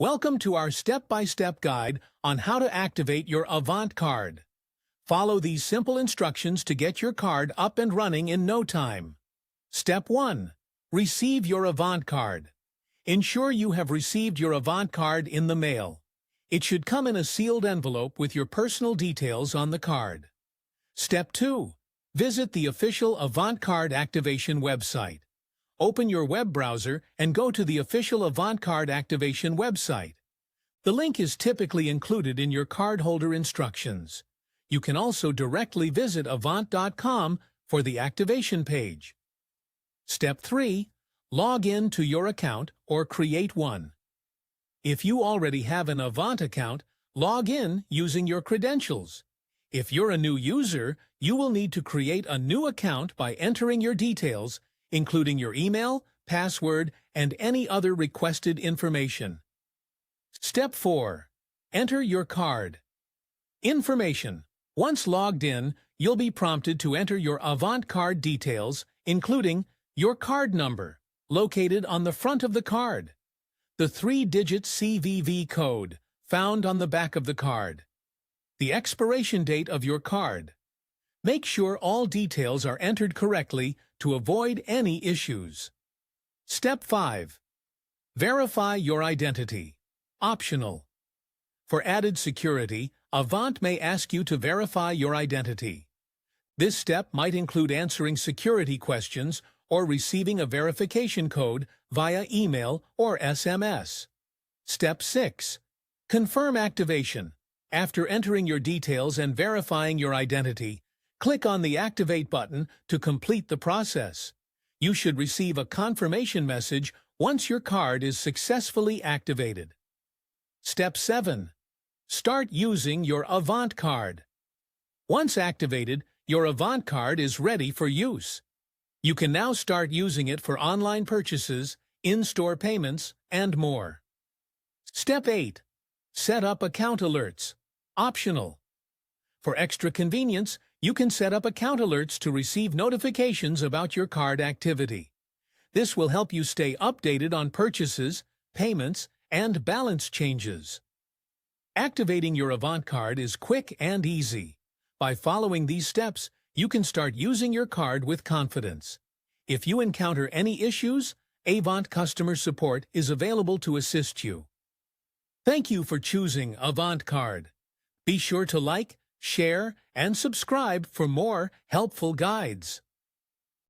Welcome to our step-by-step guide on how to activate your Avant card. Follow these simple instructions to get your card up and running in no time. Step 1. Receive your Avant card. Ensure you have received your Avant card in the mail. It should come in a sealed envelope with your personal details on the card. Step 2. Visit the official AvantCard activation website. Open your web browser and go to the official AvantCard activation website. The link is typically included in your cardholder instructions. You can also directly visit Avant.com for the activation page. Step 3. Log in to your account or create one. If you already have an Avant account, log in using your credentials. If you're a new user, you will need to create a new account by entering your details, including your email, password, and any other requested information. Step 4. Enter your card. Information. Once logged in, you'll be prompted to enter your Avant card details, including your card number, located on the front of the card, the 3-digit CVV code found on the back of the card, the expiration date of your card. Make sure all details are entered correctly to avoid any issues. Step 5. Verify your identity. Optional. For added security, Avant may ask you to verify your identity. This step might include answering security questions or receiving a verification code via email or SMS. Step 6. Confirm activation. After entering your details and verifying your identity, click on the Activate button to complete the process. You should receive a confirmation message once your card is successfully activated. Step 7. Start using your Avant card. Once activated, your Avant card is ready for use. You can now start using it for online purchases, in-store payments, and more. Step 8. Set up account alerts. Optional. For extra convenience, you can set up account alerts to receive notifications about your card activity. This will help you stay updated on purchases, payments, and balance changes. Activating your Avant card is quick and easy. By following these steps, you can start using your card with confidence. If you encounter any issues, Avant customer support is available to assist you. Thank you for choosing Avant card. Be sure to like, share, and subscribe for more helpful guides.